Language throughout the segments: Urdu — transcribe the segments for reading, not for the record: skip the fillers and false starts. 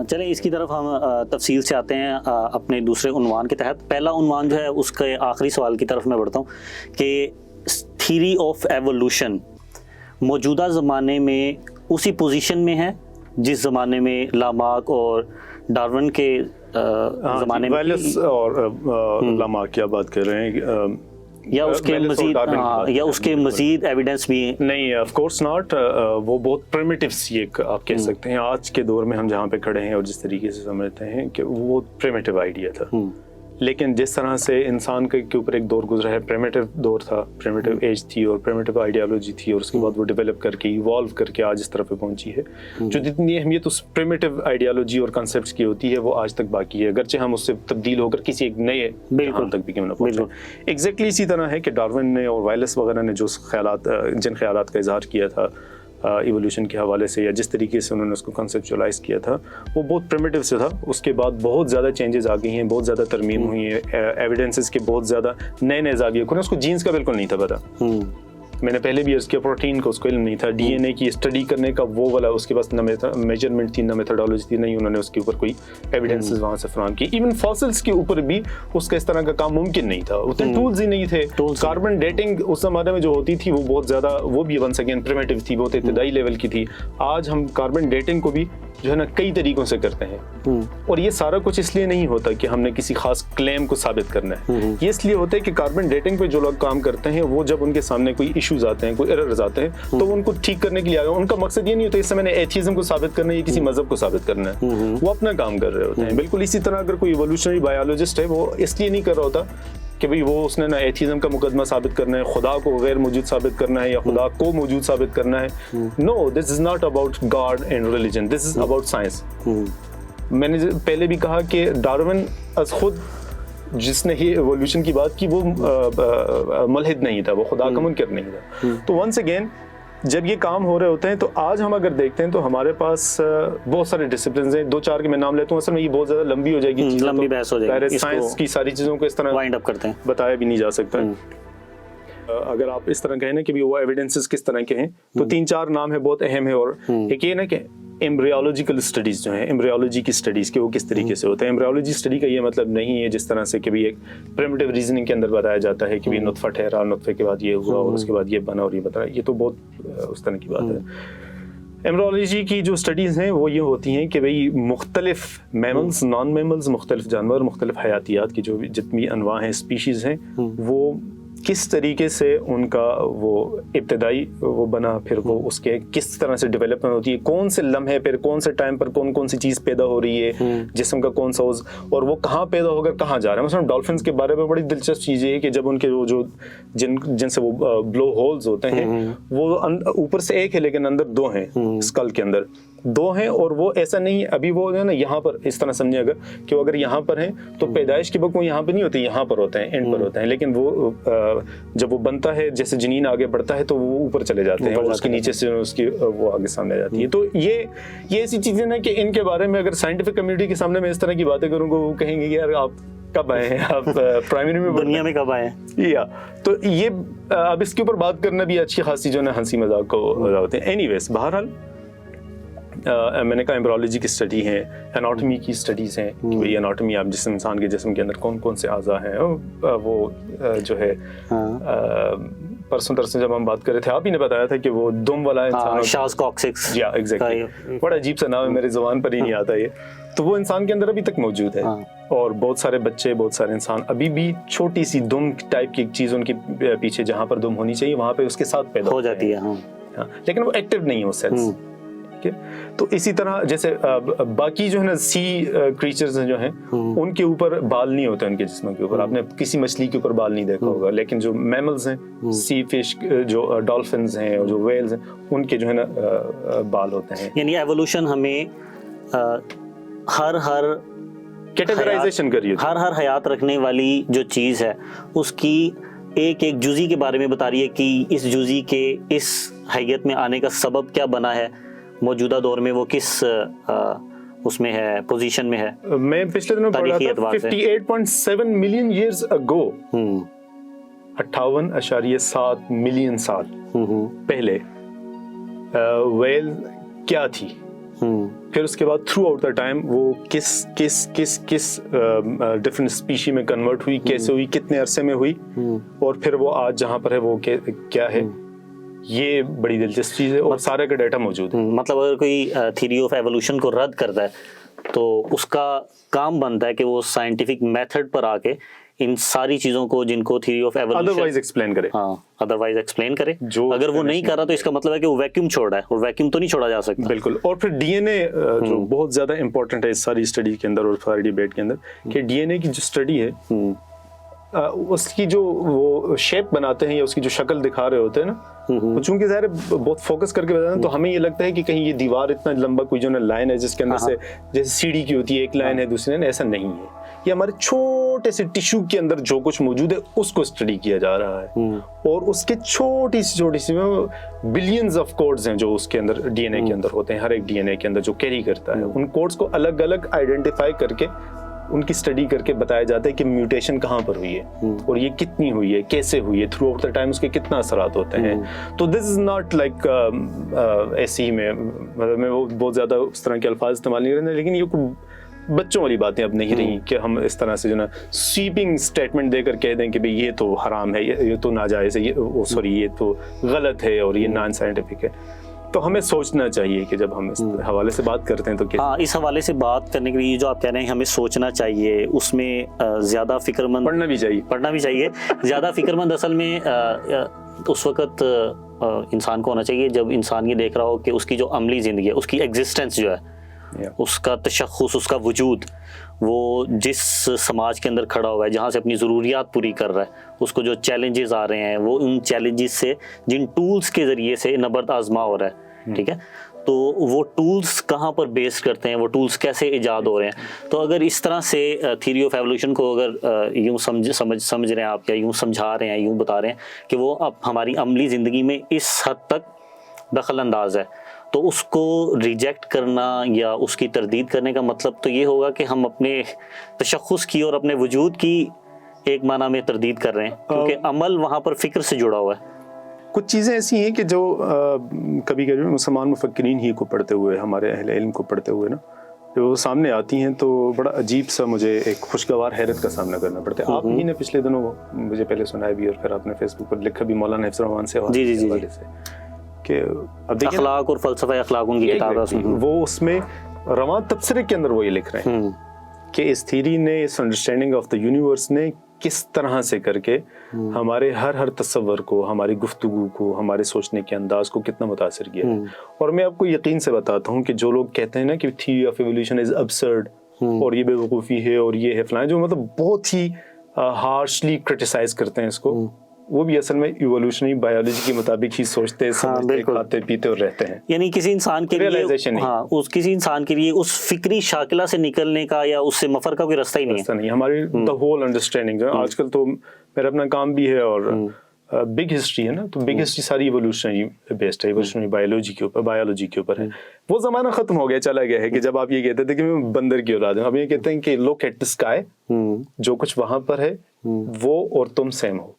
چلیں اس کی طرف ہم تفصیل سے آتے ہیں اپنے دوسرے عنوان کے تحت. پہلا عنوان جو ہے اس کے آخری سوال کی طرف میں بڑھتا ہوں کہ تھیوری آف ایوولوشن موجودہ زمانے میں اسی پوزیشن میں ہے جس زمانے میں لامارک اور ڈارون کے زمانے میں ویلس اور لامارک کیا بات کر رہے ہیں یا اس کے مزید ایویڈنس بھی نہیں؟ Of course not. وہ بہت پریمیٹیو سی ایک آپ کہہ سکتے ہیں آج کے دور میں ہم جہاں پہ کھڑے ہیں اور جس طریقے سے سمجھتے ہیں کہ وہ پریمیٹیو آئیڈیا تھا. لیکن جس طرح سے انسان کے اوپر ایک دور گزرا ہے، پریمیٹیو دور تھا، پریمیٹیو ایج تھی اور پریمیٹیو آئیڈیالوجی تھی، اور اس کے بعد وہ ڈیولپ کر کے ایوالو کر کے آج اس طرح پہ پہنچی ہے. جو جتنی اہمیت اس پریمیٹیو آئیڈیالوجی اور کنسیپٹس کی ہوتی ہے وہ آج تک باقی ہے، اگرچہ ہم اس سے تبدیل ہو کر کسی ایک نئے جہان تک بھی کیوں نہ پہنچے. ایگزیکٹلی اسی طرح ہے کہ ڈارون نے اور وائلس وغیرہ نے جو جن خیالات کا اظہار کیا تھا ایوولوشن کے حوالے سے، یا جس طریقے سے انہوں نے اس کو کنسیپچولائز کیا تھا، وہ بہت پریمیٹیو سے تھا. اس کے بعد بہت زیادہ چینجز آ گئی ہیں، بہت زیادہ ترمیم ہوئی ہیں، ایویڈنسز کے بہت زیادہ نئے زاویے کھلے. اس کو جینس کا بالکل نہیں تھا پتہ. میں نے پہلے بھی عرض کیا پروٹین کا اس کو علم نہیں تھا، ڈی این اے کی اسٹڈی کرنے کا وہ والا اس کے پاس نہ میجرمنٹ تھی نہ میتھڈالوجی تھی، نہیں انہوں نے اس کے اوپر کوئی ایویڈنسز وہاں سے فراہم کی. ایون فاسلس کے اوپر بھی اس کا اس طرح کا کام ممکن نہیں تھا، اتنے ٹولز ہی نہیں تھے. کاربن ڈیٹنگ اس زمانے میں جو ہوتی تھی وہ بہت زیادہ، وہ بھی ونس اگین پریمیٹیو تھی، بہت ابتدائی لیول کی تھی. آج ہم کاربن ڈیٹنگ کو بھی جو ہے نا کئی طریقوں سے کرتے ہیں، اور یہ سارا کچھ اس لیے نہیں ہوتا کہ ہم نے کسی خاص کلیم کو ثابت کرنا ہے. یہ اس لیے ہوتا ہے کہ کاربن ڈیٹنگ پہ جو لوگ کام کرتے ہیں وہ جب ان کے سامنے کوئی ایشوز آتے ہیں، کوئی ایررز آتے ہیں، تو وہ ان کو ٹھیک کرنے کے لیے آگے. ان کا مقصد یہ نہیں ہوتا اس سے میں نے ایتھیزم کو ثابت کرنا ہے یا کسی مذہب کو ثابت کرنا ہے، وہ اپنا کام کر رہے ہوتے ہیں. بالکل اسی طرح اگر کوئی ایوولوشنری بایولوجسٹ ہے وہ اس لیے نہیں کر رہا ہوتا کہ بھئی وہ اس نے نا ایتھیزم کا مقدمہ ثابت کرنا ہے، خدا کو غیر موجود ثابت کرنا ہے یا خدا کو موجود ثابت کرنا ہے. No, this is not about God and religion, this is about science. میں نے پہلے بھی کہا کہ ڈارون از خود جس نے ہی ایوولوشن کی بات کی وہ ملحد نہیں تھا، وہ خدا کا منکر نہیں تھا. تو ونس اگین جب یہ کام ہو رہے ہوتے ہیں تو آج ہم اگر دیکھتے ہیں تو ہمارے پاس بہت سارے ڈسپلنز ہیں. دو چار کے میں نام لیتا ہوں، اصل میں یہ بہت زیادہ لمبی ہو جائے گی، لمبی بحث ہو جائے گی. سائنس کی ساری چیزوں کو اس طرح وائنڈ اپ کرتے ہیں، بتایا بھی نہیں جا سکتا. اگر آپ اس طرح کہیں نا کہ وہ ایویڈنسز کس طرح کے ہیں تو تین چار نام ہے بہت اہم ہے. اور ایک یہ نا کہ ایمبریولوجیکل اسٹڈیز جو ہیں، ایمبریولوجی کی اسٹڈیز کے وہ کس طریقے سے ہوتے ہیں. ایمبریولوجی اسٹڈی کا یہ مطلب نہیں ہے جس طرح سے کہ ایک پریمیٹیو ریزننگ کے اندر بتایا جاتا ہے کہ نطفہ ٹھہرا، نطفے کے بعد یہ ہوا اور اس کے بعد یہ بنا اور یہ بتا. یہ تو بہت اس طرح کی بات ہے. ایمبریولوجی کی جو اسٹڈیز ہیں وہ یہ ہوتی ہیں کہ بھئی مختلف میملز، نان میملز، مختلف جانور، مختلف حیاتیات کی جو بھی جتنی انواع ہیں، اسپیشیز ہیں، وہ کس طریقے سے ان کا وہ ابتدائی وہ بنا، پھر وہ اس کے کس طرح سے ڈیولپمنٹ ہوتی ہے، کون سے لمحے پھر کون سے ٹائم پر کون کون سی چیز پیدا ہو رہی ہے، جسم کا کون سا عضو، اور وہ کہاں پیدا ہو کر کہاں جا رہا ہے. مثلا ڈالفنس کے بارے میں بڑی دلچسپ چیز یہ ہے کہ جب ان کے جو جن سے وہ بلو ہولز ہوتے ہیں وہ اوپر سے ایک ہے لیکن اندر دو ہیں، اسکل کے اندر دو ہیں. اور وہ ایسا نہیں ابھی وہ ہے نا یہاں پر اس طرح سمجھے اگر کہ وہ اگر یہاں پر ہیں تو پیدائش کے وقت وہ یہاں پہ نہیں ہوتے، یہاں پر ہوتے ہیں، اینڈ پر ہوتے ہیں. لیکن وہ جب وہ بنتا ہے، جیسے جنین آگے بڑھتا ہے تو وہ اوپر چلے جاتے ہیں اور اس کے نیچے سے اس کی وہ آگے سامنے آ جاتی ہے. تو یہ ایسی چیزیں نا کہ ان کے بارے میں اگر سائنٹیفک کمیونٹی کے سامنے میں اس طرح کی باتیں کروں گا وہ کہیں گے کہ یار آپ کب آئے ہیں، آپ پرائمری میں دنیا میں کب آئے ہیں. یا تو یہ اب اس کے اوپر بات کرنا بھی اچھی خاصی جو ہے نا ہنسی مذاق کو ہوتے ہیں. اینی ویز بہرحال میں نے کہا ایمبریولوجی کی اسٹڈی ہے، اناٹمی کی اسٹڈیز ہیں کہ بھئی اناٹمی آپ جس انسان کے جسم کے اندر کون کون سے اعضاء ہیں. وہ جو ہے پرسوں ترسوں جب ہم بات کر رہے تھے آپ ہی نے بتایا تھا کہ وہ دم والا انسان، شاز کوکسکس، جی ایگزیکٹلی، بڑا عجیب سا نام ہے، میری زبان پر ہی نہیں آتا یہ. تو وہ انسان کے اندر ابھی تک موجود ہے، اور بہت سارے بچے، بہت سارے انسان ابھی بھی چھوٹی سی دم ٹائپ کی چیز ان کے پیچھے جہاں پر دم ہونی چاہیے وہاں پہ اس کے ساتھ پیدا ہو جاتی ہے، لیکن وہ ایکٹیو نہیں ہے اس سیلز. تو اسی طرح جیسے باقی جو ہے نا سی کریچرز جو ہیں ان کے اوپر بال نہیں ہوتے، ان کے جسم کے اوپر آپ نے کسی مچھلی کے اوپر بال نہیں دیکھا ہوگا. لیکن جو میملز ہیں، سی فش، جو ڈالفنز ہیں اور جو ویلز ہیں، ان کے جو ہے نا بال ہوتے ہیں. یعنی ایوولوشن ہمیں ہر کیٹیگرائزیشن کریے، ہر حیات رکھنے والی جو چیز ہے اس کی ایک ایک جزئی کے بارے میں بتا رہی ہے کہ اس جزئی کے اس حیت میں آنے کا سبب کیا بنا ہے، موجودہ دور میں وہ کس اس میں ہے، پوزیشن میں ہے. میں پچھلے دنوں پڑھا تھا 58.7 ملین ایئرز اگو، 58.7 ملین سال پہلے ویل کیا تھی، پھر اس کے بعد تھرو آؤٹ دا ٹائم وہ کس ڈفرینٹ اسپیشی میں کنورٹ ہوئی، کیسے ہوئی، کتنے عرصے میں ہوئی، اور پھر وہ آج جہاں پر ہے وہ کیا ہے، یہ بڑی دلچسپ چیز ہے، اور سارے کا ڈیٹا موجود ہے. مطلب اگر کوئی تھیوری آف ایوولوشن کو رد کرتا ہے تو اس کا کام بنتا ہے کہ وہ سائنٹیفک میتھڈ پر آ کے ان ساری چیزوں کو جن کو theory of evolution otherwise explain کرے. ہاں ادروائز ایکسپلین کرے. جو اگر وہ نہیں کر رہا تو اس کا مطلب ہے کہ وہ ویکیوم چھوڑ رہا ہے، اور ویکیوم تو نہیں چھوڑا جا سکتا. بالکل. اور پھر ڈی این اے جو بہت زیادہ امپورٹنٹ ہے اس ساری اسٹڈی کے اندر اور ساری ڈیبیٹ کے اندر، کہ ڈی این اے کی جو اسٹڈی ہے اس کی جو وہ شیپ بناتے ہیں یا اس کی جو شکل دکھا رہے ہوتے ہیں نا، چونکہ ظاہر بہت فوکس کر کے بتاتے ہیں تو ہمیں یہ لگتا ہے کہ کہیں یہ دیوار اتنا لمبا کوئی جو نا لائن ہے جس کے اندر سے جیسے سی ڈی کی ہوتی ہے ایک لائن ہے دوسری لائن، ایسا نہیں ہے. یہ ہمارے چھوٹے سے ٹیشو کے اندر جو کچھ موجود ہے اس کو اسٹڈی کیا جا رہا ہے، اور اس کے چھوٹی سی بلینز آف کوڈز ہیں جو اس کے اندر ڈی این اے کے اندر ہوتے ہیں، ہر ایک ڈی این اے کے اندر جو کیری کرتا ہے. ان کوڈز کو الگ الگ آئیڈینٹیفائی کر کے ان کی اسٹڈی کر کے بتایا جاتا ہے کہ میوٹیشن کہاں پر ہوئی ہے اور یہ کتنی ہوئی ہے، کیسے ہوئی ہے، تھرو آؤٹ دا ٹائم اس کے کتنا اثرات ہوتے ہیں. تو دس از ناٹ لائک ایسے ہی مطلب میں وہ بہت زیادہ اس طرح کے الفاظ استعمال نہیں کرتے، لیکن یہ بچوں والی باتیں اب نہیں رہی کہ ہم اس طرح سے جو نا سویپنگ اسٹیٹمنٹ دے کر کہہ دیں کہ بھئی یہ تو حرام ہے، یہ تو ناجائز ہے، یہ تو غلط ہے اور یہ نان سائنٹیفک ہے. تو ہمیں سوچنا چاہیے کہ جب ہم اس حوالے سے بات کرتے ہیں تو ہاں اس حوالے سے بات کرنے کے لیے جو آپ کہہ رہے ہیں ہمیں سوچنا چاہیے، اس میں زیادہ فکر مند پڑھنا بھی چاہیے. زیادہ فکر مند اصل میں اس وقت انسان کو ہونا چاہیے جب انسان یہ دیکھ رہا ہو کہ اس کی جو عملی زندگی ہے، اس کی ایگزسٹنس جو ہے، اس کا تشخص، اس کا وجود، وہ جس سماج کے اندر کھڑا ہوا ہے، جہاں سے اپنی ضروریات پوری کر رہا ہے، اس کو جو چیلنجز آ رہے ہیں، وہ ان چیلنجز سے جن ٹولز کے ذریعے سے نبرد آزما ہو رہا ہے، ٹھیک ہے، تو وہ ٹولز کہاں پر بیس کرتے ہیں، وہ ٹولز کیسے ایجاد ہو رہے ہیں. تو اگر اس طرح سے تھیوری آف ایوولوشن کو اگر یوں سمجھ رہے ہیں آپ، یا یوں سمجھا رہے ہیں، یوں بتا رہے ہیں کہ وہ اب ہماری عملی زندگی میں اس حد تک دخل انداز ہے، تو اس کو ریجیکٹ کرنا یا اس کی تردید کرنے کا مطلب تو یہ ہوگا کہ ہم اپنے تشخص کی اور اپنے وجود کی ایک معنی میں تردید کر رہے ہیں، کیونکہ عمل وہاں پر فکر سے جڑا ہوا ہے. کچھ چیزیں ایسی ہیں کہ جو کبھی کبھی مسلمان مفکرین ہی کو پڑھتے ہوئے، ہمارے اہل علم کو پڑھتے ہوئے نا، جو سامنے آتی ہیں تو بڑا عجیب سا مجھے ایک خوشگوار حیرت کا سامنا کرنا پڑتا ہے. آپ ہی نے پچھلے دنوں مجھے پہلے سنایا بھی، اور پھر آپ نے فیس بک پر لکھا بھی مولانا حفظ الرحمان سے حوالے سے کہ اب دیکھیں اخلاق اور فلسفہ اخلاق ان کی کتاب ہے، وہ اس میں رواں تبصرے کے اندر وہ یہ لکھ رہے ہیں کہ اس تھیری نے، اس انڈرسٹینڈنگ آف دا یونیورس نے کس طرح سے کر کے ہمارے ہر تصور کو، ہماری گفتگو کو، ہمارے سوچنے کے انداز کو کتنا متاثر کیا ہے. اور میں آپ کو یقین سے بتاتا ہوں کہ جو لوگ کہتے ہیں نا کہ theory of evolution is absurd اور یہ بے وقوفی ہے اور یہ ہے فلاں، جو مطلب بہت ہی ہارشلی کرٹیسائز کرتے ہیں اس کو، وہ بھی اصل میں ایوولوشنری بایولوجی کے مطابق ہی سوچتے، سمجھتے، کھاتے پیتے اور رہتے ہیں. یعنی کسی انسان کے لیے کسی انسان کے لیے اس فکری شاکلہ سے نکلنے کا یا اس سے مفر کا کوئی رستہ ہی نہیں ہے. ہماری دا ہول انڈرسٹینڈنگ آج کل تو میرا اپنا کام بھی ہے اور بگ ہسٹری ہے نا، تو بگ ہسٹری ساری ایوولوشنری بیسڈ ہے، ایوولوشنری بایولوجی کے اوپر ہے. وہ زمانہ ختم ہو گیا، چلا گیا ہے کہ جب آپ یہ کہتے تھے کہ میں بندر کی اولاد ہوں. اب یہ کہتے ہیں کہ لک ایٹ دی اسکائی، جو کچھ وہاں پر ہے وہ اور تم سیم ہو،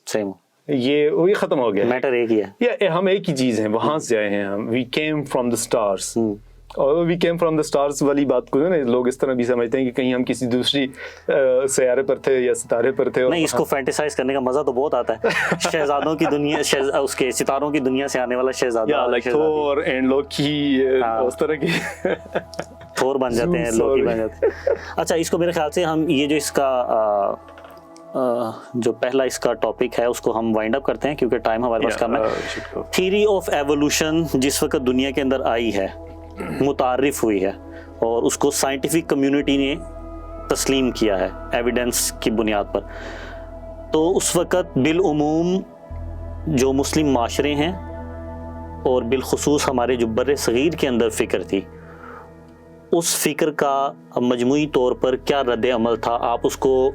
سیم ہو، یہ ختم ہو گیا. میٹر ایک ہی ہے، یا ہم ایک ہی چیز ہیں، وہاں سے آئے ہیں ہم. We came from the stars, اور we came from the stars والی بات کو نا لوگ اس طرح بھی سمجھتے ہیں کہ کہیں ہم کسی دوسری سیارے پر تھے یا ستارے پر تھے. نہیں، اس کو فینٹیسائز کرنے کا مزہ تو بہت آتا ہے. شہزادوں کی دنیا، اس کے ستاروں کی دنیا سے آنے والا شہزادہ، لائک تھور اینڈ لوکی، اس طرح کی تھور بن جاتے ہیں، لوکی بن جاتے ہیں. اچھا، اس کو میرے خیال سے ہم یہ جو اس کا جو پہلا اس کا ٹاپک ہے اس کو ہم وائنڈ اپ کرتے ہیں کیونکہ ٹائم ہمارے پاس کم ہے. تھیوری آف ایوولوشن جس وقت دنیا کے اندر آئی ہے، متعارف ہوئی ہے، اور اس کو سائنٹیفک کمیونٹی نے تسلیم کیا ہے ایویڈنس کی بنیاد پر، تو اس وقت بالعموم جو مسلم معاشرے ہیں اور بالخصوص ہمارے جو بر صغیر کے اندر فکر تھی، اس فکر کا مجموعی طور پر کیا رد عمل تھا؟ آپ اس کو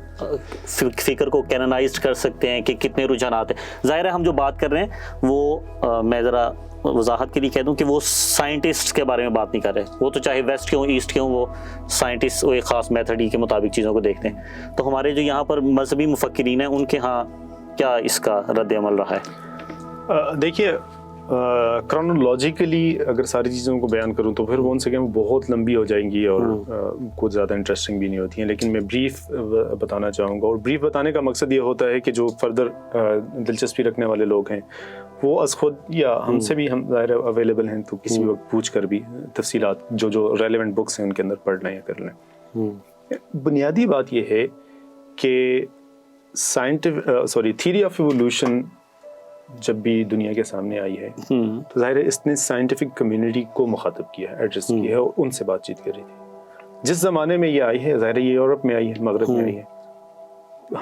فکر کو کینونائزڈ کر سکتے ہیں کہ کتنے رجحانات ہیں. ظاہر ہے ہم جو بات کر رہے ہیں وہ میں ذرا وضاحت کے لیے کہہ دوں کہ وہ سائنٹسٹ کے بارے میں بات نہیں کر رہے. وہ تو چاہے ویسٹ کے ہوں، ایسٹ کے ہوں، وہ سائنٹسٹ وہ ایک خاص میتھڈ کے مطابق چیزوں کو دیکھتے ہیں. تو ہمارے جو یہاں پر مذہبی مفکرین ہیں، ان کے ہاں کیا اس کا رد عمل رہا ہے؟ دیکھیے، کرونولوجیکلی اگر ساری چیزوں کو بیان کروں تو پھر وہ ان سے کہ بہت لمبی ہو جائیں گی اور کچھ زیادہ انٹرسٹنگ بھی نہیں ہوتی ہیں، لیکن میں بریف بتانا چاہوں گا. اور بریف بتانے کا مقصد یہ ہوتا ہے کہ جو فردر دلچسپی رکھنے والے لوگ ہیں وہ از خود یا ہم سے بھی ہم ظاہر اویلیبل ہیں، تو کسی وقت پوچھ کر بھی تفصیلات جو ریلیونٹ بکس ہیں ان کے اندر پڑھ لیں یا کر لیں. بنیادی بات یہ ہے کہ تھیوری آف ایوولوشن جب بھی دنیا کے سامنے آئی ہے تو ظاہر ہے اس نے سائنٹیفک کمیونٹی کو مخاطب کیا ہے، ایڈریس کیا ہے اور ان سے بات چیت کری تھی. جس زمانے میں یہ آئی ہے ظاہر ہے یہ یورپ میں آئی ہے، مغرب میں آئی ہے.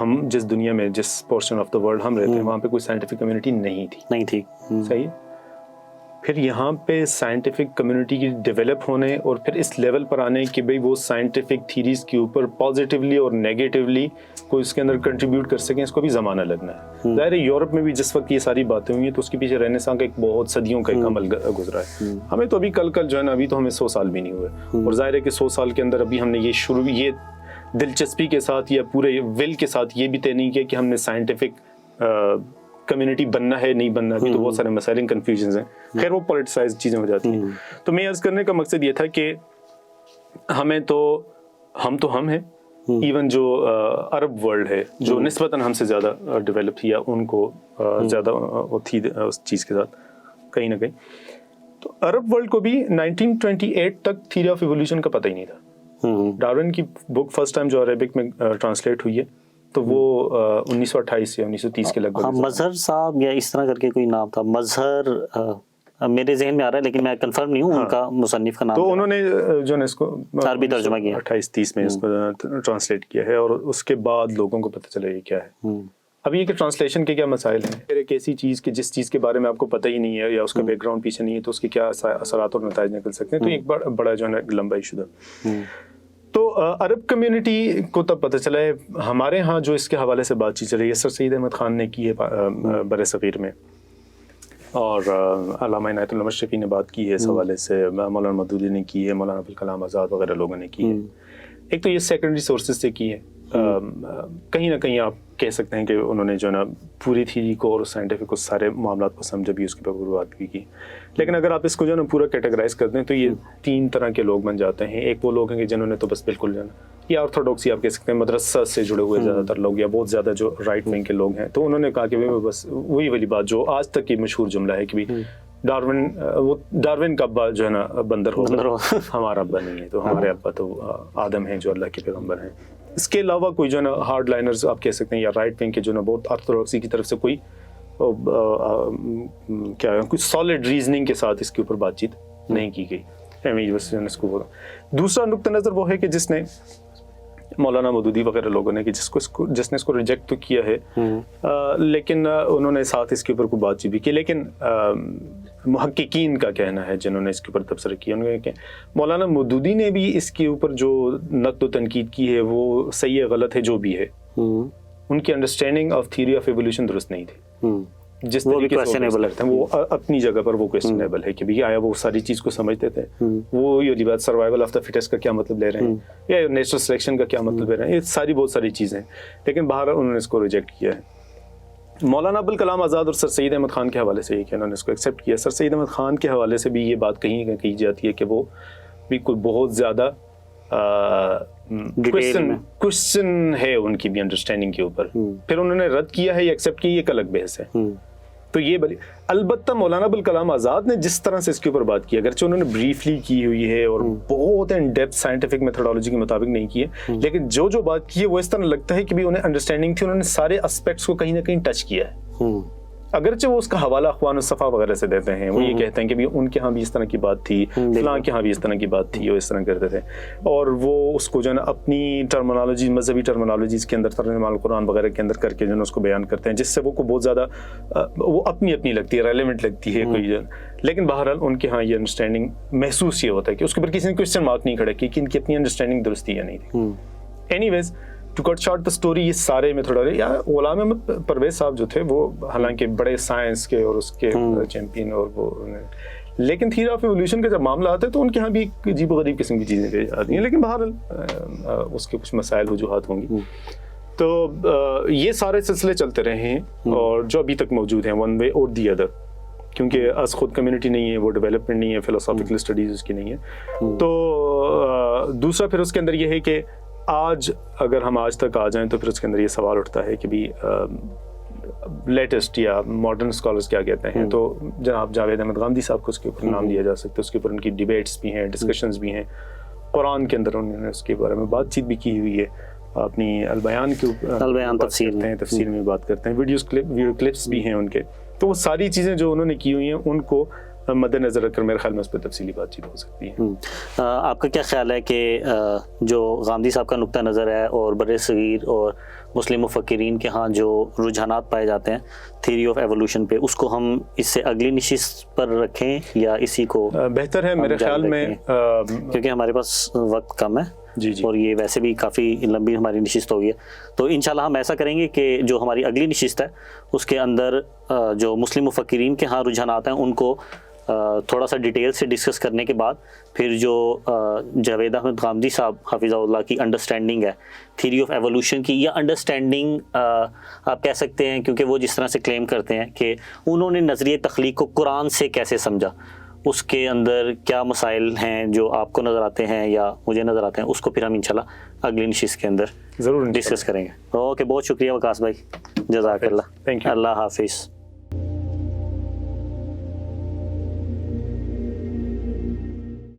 ہم جس دنیا میں جس پورشن آف دا ورلڈ ہم رہتے ہیں وہاں پہ کوئی سائنٹیفک کمیونٹی نہیں تھی. صحیح. پھر یہاں پہ سائنٹیفک کمیونٹی کی ڈیولپ ہونے اور پھر اس لیول پر آنے کہ بھئی وہ سائنٹیفک تھیریز کے اوپر پازیٹیولی اور نیگیٹیولی کوئی اس کے اندر کنٹریبیوٹ کر سکیں، اس کو بھی زمانہ لگنا ہے. ظاہر ہے یورپ میں بھی جس وقت یہ ساری باتیں ہوئی ہیں تو اس کے پیچھے رینیسانس کا ایک بہت صدیوں کا ایک عمل گزرا ہے. ہمیں تو ابھی کل جو ہے نا، ابھی تو ہمیں 100 سال بھی نہیں ہوئے، اور ظاہر ہے کہ 100 سال کے اندر ابھی ہم نے یہ دلچسپی کے ساتھ یا پورے ول کے ساتھ یہ بھی طے نہیں کیا کہ ہم نے سائنٹیفک کمیونٹی بننا ہے نہیں بننا. ابھی تو بہت سارے مسائل کنفیوژنز ہیں، خیر وہ پولیٹیسائز چیزیں ہو جاتی ہیں. تو میں عرض کرنے کا مقصد یہ تھا کہ ہم ہیں ایون جو عرب ورلڈ ہے جو نسبتاً ہم سے زیادہ ڈیولپ تھی یا ان کو زیادہ تھی اس چیز کے ساتھ کہیں نہ کہیں، تو عرب ورلڈ کو بھی 1928 تک تھیوری آف ایوولوشن کا پتہ ہی نہیں تھا. ڈارون کی بک فرسٹ ٹائم جو عربک میں ٹرانسلیٹ ہوئی ہے تو وہ 1928 یا 1930 کے لگ بھگ. مظہر صاحب یا اس طرح کر کے کوئی نام تھا، مظہر میرے ذہن میں آ رہا ہے لیکن میں کنفرم نہیں ہوں ان کا مصنف کا نام. تو انہوں نے جو ہے اس کو عربی ترجمہ کیا 28-30 میں اس کو ٹرانسلیٹ کیا ہے، اور اس کے بعد لوگوں کو پتہ چلا یہ کیا ہے. اب یہ کہ ٹرانسلیشن کے کیا مسائل ہیں، پھر ایک ایسی چیز کہ جس چیز کے بارے میں آپ کو پتہ ہی نہیں ہے یا اس کا بیک گراؤنڈ پیچھے نہیں ہے تو اس کے کیا اثرات اور نتائج نکل سکتے ہیں، تو ایک بڑا جو ہے لمبا ایشو تھا. تو عرب کمیونٹی کو تب پتہ چلا ہے. ہمارے ہاں جو اس کے حوالے سے بات چیت چل رہی ہے سر سید احمد خان نے کی ہے بر صغیر میں، اور علامہ عنایت اللہ مشرقی نے بات کی ہے اس حوالے سے، مولانا مودودی نے کی ہے، مولانا ابوالکلام آزاد وغیرہ لوگوں نے کی ہے. ایک تو یہ سیکنڈری سورسز سے کی ہے، کہیں نہ کہیں آپ کہہ سکتے ہیں کہ انہوں نے جو ہے نا پوری تھیوری کو اور سائنٹیفک کو سارے معاملات کو سمجھا بھی، اس کے اوپر بات بھی کی. لیکن اگر آپ اس کو جو ہے نا پورا کیٹیگرائز کر دیں تو یہ 3 طرح کے لوگ بن جاتے ہیں. ایک وہ لوگ ہیں کہ جنہوں نے تو بس بالکل جو ہے نا یا آرتھوڈاکسی آپ کہہ سکتے ہیں مدرسہ سے جڑے ہوئے زیادہ تر لوگ یا بہت زیادہ جو رائٹ ونگ کے لوگ ہیں، تو انہوں نے کہا کہ بس وہی والی بات جو آج تک کی مشہور جملہ ہے کہ ڈارون کا ابا جو ہے نا بندر ہوگا، ہمارا ابا نہیں ہے، تو ہمارے ابا تو آدم ہیں جو اللہ کے پیغمبر ہیں. اس کے علاوہ کوئی جو ہے نا ہارڈ لائنرز آپ کہہ سکتے ہیں یا رائٹ ونگ کے جو ہے نا بہت آرتھوڈاکسی کی طرف سے کوئی کوئی سالڈ ریزننگ کے ساتھ اس کے اوپر بات چیت نہیں کی گئی. دوسرا نقطہ نظر وہ ہے کہ جس نے مولانا مودودی وغیرہ لوگوں نے کہ جس نے اس کو ریجیکٹ تو کیا ہے، لیکن انہوں نے ساتھ اس کے اوپر کوئی بات چیت بھی کی. لیکن محققین کا کہنا ہے جنہوں نے اس کے اوپر تبصرہ کیا، انہوں نے کہ مولانا مودودی نے بھی اس کے اوپر جو نقد و تنقید کی ہے وہ صحیح ہے غلط ہے جو بھی ہے، ان کی understanding of theory of evolution درست نہیں تھی. جس طریقے سے وہ اپنی جگہ پر وہ کویسچنیبل ہے کہ بھی آیا وہ ساری چیز کو سمجھتے تھے، وہ یہ بات سروائیول آف دا فٹسٹ کا کیا مطلب لے رہے ہیں یا نیچرل سلیکشن کا کیا مطلب لے رہے ہیں، یہ بہت ساری چیزیں. لیکن بہرحال انہوں نے اس کو ریجیکٹ کیا ہے. مولانا ابوالکلام آزاد اور سر سید احمد خان کے حوالے سے یہ کہ انہوں نے اس کو ایکسیپٹ کیا. سر سید احمد خان کے حوالے سے بھی یہ بات کہی جاتی ہے کہ وہ بھی کوئی بہت زیادہ کوشچن ہے ان کی بھی انڈرسٹینڈنگ کے اوپر. پھر انہوں نے رد کیا ہے یا ایکسیپٹ کیا، یہ ایک الگ بحث ہے. تو یہ البتہ مولانا ابوالکلام آزاد نے جس طرح سے اس کے اوپر بات کی، اگرچہ انہوں نے بریفلی کی ہوئی ہے اور بہت ان ڈیپتھ سائنٹیفک میتھڈالوجی کے مطابق نہیں کی ہے، لیکن جو بات کی ہے وہ اس طرح لگتا ہے کہ بھی انہیں انڈرسٹینڈنگ تھی، انہوں نے سارے اسپیکٹس کو کہیں نہ کہیں ٹچ کیا ہے. اگرچہ وہ اس کا حوالہ اخوان الصفا وغیرہ سے دیتے ہیں، وہ یہ کہتے ہیں کہ بھی ان کے ہاں بھی اس طرح کی بات تھی، فلاں کے ہاں بھی اس طرح کی بات تھی، وہ اس طرح کرتے تھے، اور وہ اس کو جو ہے نا اپنی ٹرمنالوجی مذہبی ٹرمنالوجیز کے اندر ترجمہ القرآن وغیرہ کے اندر کر کے جو ہے اس کو بیان کرتے ہیں، جس سے وہ کو بہت زیادہ وہ اپنی لگتی ہے، ریلیونٹ لگتی ہے کوئی جو. لیکن بہرحال ان کے ہاں یہ انڈرسٹینڈنگ محسوس یہ ہوتا ہے کہ اس کے اوپر کسی نے کویسچن مارک نہیں کھڑا کی کہ ان کی اپنی انڈرسٹینڈنگ درست یا نہیں تھی. Anyways to cut short the story, یہ سارے میتھڈالوجی یا غلام احمد پرویز صاحب جو تھے وہ حالانکہ بڑے سائنس کے اور اس کے چیمپئن اور وہ، لیکن تھیوری آف ایوولوشن کا جب معاملہ آتا ہے تو ان کے ہاں بھی عجیب و غریب قسم کی چیزیں آتی ہیں، لیکن بہرحال اس کے کچھ مسائل وجوہات ہوں گی. تو یہ سارے سلسلے چلتے رہے ہیں اور جو ابھی تک موجود ہیں ون وے اور دی ادر. کیونکہ از خود کمیونٹی نہیں ہے، وہ ڈیولپمنٹ نہیں ہے، فلسافیکل اسٹڈیز اس کی نہیں ہے. تو دوسرا پھر اس کے اندر یہ ہے کہ آج اگر ہم آج تک آ جائیں تو پھر اس کے اندر یہ سوال اٹھتا ہے کہ بھی لیٹسٹ یا ماڈرن اسکالرس کیا کہتے ہیں. تو جناب جاوید احمد غامدی صاحب کو اس کے اوپر نام دیا جا سکتا ہے، اس کے اوپر ان کی ڈیبیٹس بھی ہیں، ڈسکشنز بھی ہیں. قرآن کے اندر انہوں نے اس کے بارے میں بات چیت بھی کی ہوئی ہے، اپنی البیان کے اوپر البیان تفسیر میں بات کرتے ہیں، ویڈیو کلپس بھی ہیں ان کے. تو وہ ساری چیزیں جو انہوں نے کی ہوئی ہیں ان کو مد نظر رکھ کر میرے خیال میں اس پہ تفصیلی بات چیت ہو سکتی ہے. آپ کا کیا خیال ہے کہ جو غامدی صاحب کا نقطہ نظر ہے اور بر صغیر اور مسلم مفکرین کے ہاں جو رجحانات پائے جاتے ہیں تھیوری آف ایوولوشن پہ، اس کو ہم اس سے اگلی نشست پر رکھیں یا اسی کو بہتر ہے میرے خیال میں، کیونکہ ہمارے پاس وقت کم ہے جی اور یہ ویسے بھی کافی لمبی ہماری نشست ہو گئی ہے. تو انشاءاللہ ہم ایسا کریں گے کہ جو ہماری اگلی نشست ہے اس کے اندر جو مسلم مفکرین کے ہاں رجحانات ہیں ان کو تھوڑا سا ڈیٹیل سے ڈسکس کرنے کے بعد پھر جو جاوید احمد غامدی صاحب حفظہ اللہ کی انڈرسٹینڈنگ ہے تھیوری آف ایوولوشن کی، یا انڈرسٹینڈنگ آپ کہہ سکتے ہیں، کیونکہ وہ جس طرح سے کلیم کرتے ہیں کہ انہوں نے نظریہ تخلیق کو قرآن سے کیسے سمجھا، اس کے اندر کیا مسائل ہیں جو آپ کو نظر آتے ہیں یا مجھے نظر آتے ہیں، اس کو پھر ہم انشاءاللہ اگلی نشست کے اندر ضرور ڈسکس کریں گے. اوکے، بہت شکریہ وقاص بھائی، جزاک اللہ. Thank you. اللہ حافظ.